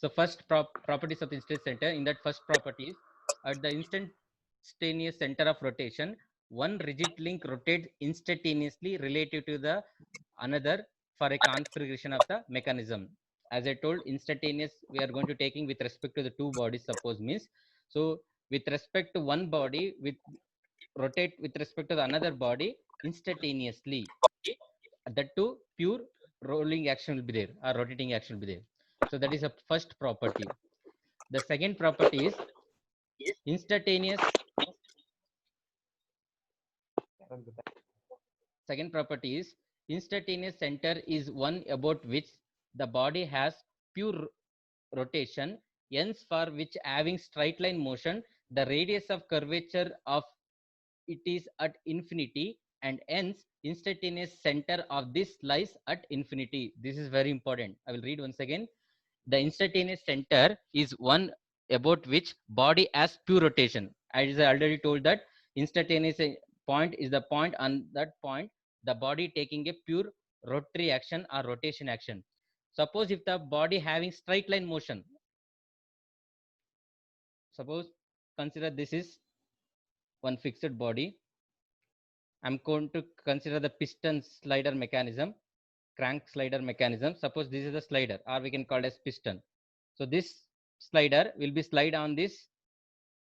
So first properties of the instantaneous center. In that first properties, at the instantaneous center of rotation, one rigid link rotates instantaneously relative to the another for a configuration of the mechanism. As I told, instantaneous we are going to taking with respect to the two bodies, suppose means. So with respect to one body, with rotate with respect to the another body instantaneously. That too pure rolling action will be there, or rotating action will be there. So that is a first property. The second property is instantaneous. Second property is instantaneous center is one about which the body has pure rotation, hence for which having straight line motion, the radius of curvature of it is at infinity, and hence instantaneous center of this lies at infinity. This is very important. I will read once again. The instantaneous center is one about which body has pure rotation. As I already told that instantaneous point is the point, on that point the body taking a pure rotary action or rotation action. Suppose if the body having straight line motion, suppose consider this is one fixed body. I'm going to consider the piston slider mechanism, crank slider mechanism. Suppose this is the slider, or we can call it as piston. So this slider will be slide on this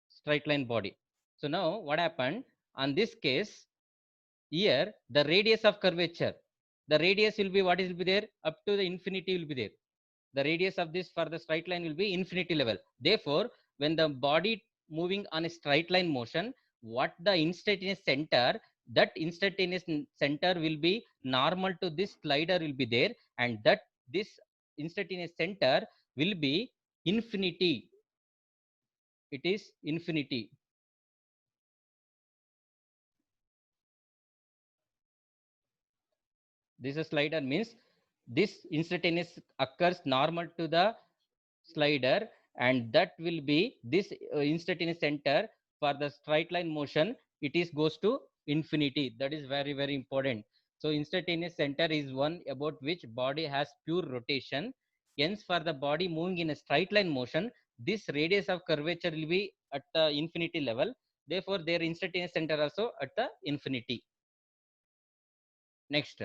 straight line body. So now what happened on this case here, the radius of curvature, the radius will be what will be there up to the infinity will be there. The radius of this for the straight line will be infinity level. Therefore, when the body moving on a straight line motion, what the instantaneous center, that instantaneous center will be normal to this slider will be there, and that this instantaneous center will be infinity. It is infinity. This is slider means this instantaneous occurs normal to the slider, and that will be this instantaneous center for the straight line motion, it is goes to infinity. That is very very important. So instantaneous center is one about which body has pure rotation, hence for the body moving in a straight line motion, this radius of curvature will be at the infinity level. Therefore their instantaneous center also at the infinity. Next,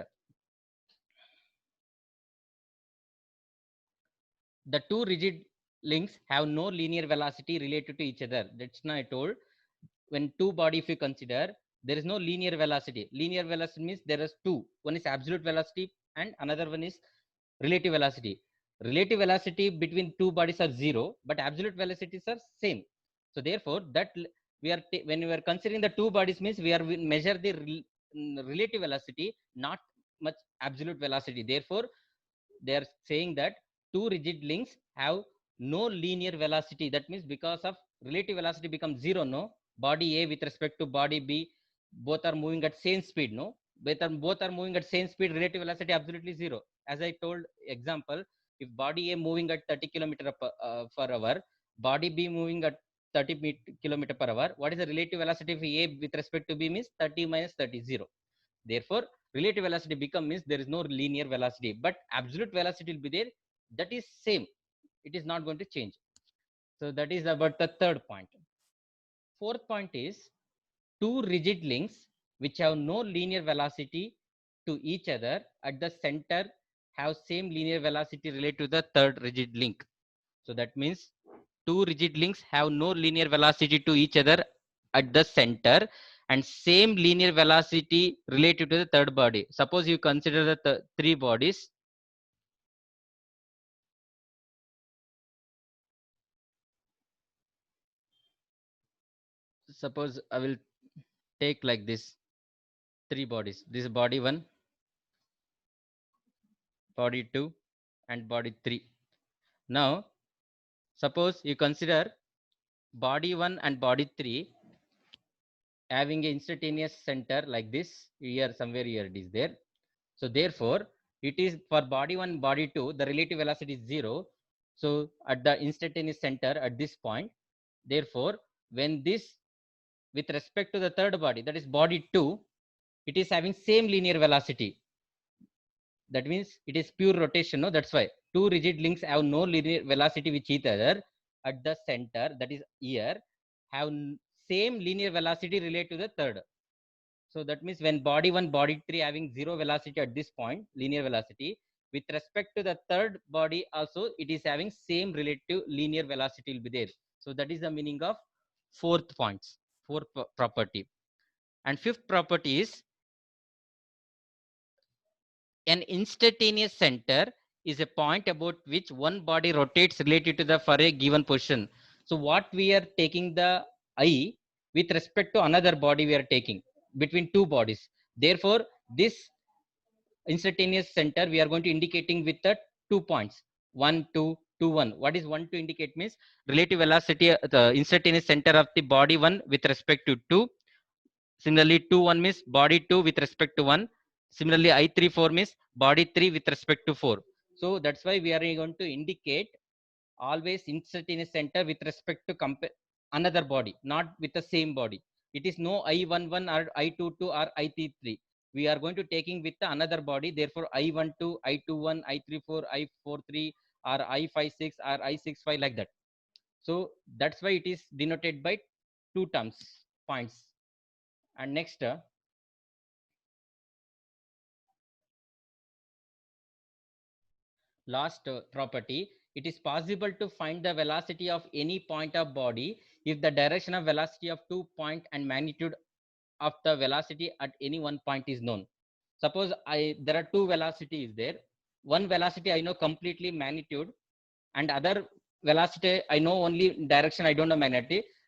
the two rigid links have no linear velocity related to each other. That's not I told. When two body, if you consider, there is no linear velocity. Linear velocity means there is two. One is absolute velocity and another one is relative velocity. Relative velocity between two bodies are zero, but absolute velocities are same. So therefore that we are when we are considering the two bodies means we are measure the relative velocity, not much absolute velocity. Therefore they are saying that two rigid links have no linear velocity. That means because of relative velocity becomes zero, no, body A with respect to body B, both are moving at same speed, no, both are moving at same speed, relative velocity absolutely zero. As I told example, if body A moving at 30 kilometer per hour, body B moving at 30 kilometer per hour, what is the relative velocity of A with respect to B means 30 minus 30, 0. Therefore relative velocity become means there is no linear velocity, but absolute velocity will be there, that is same, it is not going to change. So that is about the third point. Fourth point is two rigid links which have no linear velocity to each other at the center have same linear velocity related to the third rigid link. So that means two rigid links have no linear velocity to each other at the center and same linear velocity related to the third body. Suppose you consider the three bodies. Suppose I will take like this three bodies. This is body 1, body 2 and body 3. Now suppose you consider body 1 and body 3 having an instantaneous center like this, here somewhere here it is there. So therefore it is for body 1 body 2 the relative velocity is 0. So at the instantaneous center at this point, therefore when this with respect to the third body, that is body 2, it is having same linear velocity. That means it is pure rotation, no, that's why two rigid links have no linear velocity with each other at the center, that is here, have same linear velocity related to the third. So that means when body 1, body 3 having zero velocity at this point, linear velocity, with respect to the third body also, it is having same relative linear velocity will be there. So that is the meaning of fourth property. And fifth property is an instantaneous center is a point about which one body rotates related to the for a given position. So what we are taking the I with respect to another body we are taking between two bodies. Therefore, this instantaneous center we are going to indicating with the 2 points, 1 2 2 1. What is 1 2 indicate means relative velocity, the instantaneous center of the body 1 with respect to 2. Similarly, 2 1 means body 2 with respect to 1. Similarly, I 3 4 means body 3 with respect to 4. So that's why we are going to indicate always instantaneous center with respect to another body, not with the same body. It is no I11 or I22 or I33. We are going to taking with the another body. Therefore, I12, I21, I34, I43, or I56 or I65 like that. So that's why it is denoted by two terms, points. And next, last property, it is possible to find the velocity of any point of body if the direction of velocity of 2 point and magnitude of the velocity at any one point is known. Suppose there are two velocities there. One velocity I know completely magnitude, and other velocity I know only direction, I don't know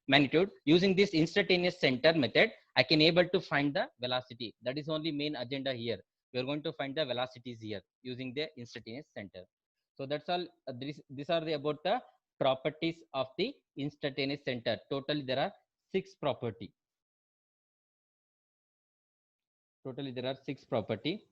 magnitude. Using this instantaneous center method, I can able to find the velocity. That is only main agenda here. We are going to find the velocities here using the instantaneous center. So that's all. These are about the properties of the instantaneous center. Totally there are six property. Totally there are six property.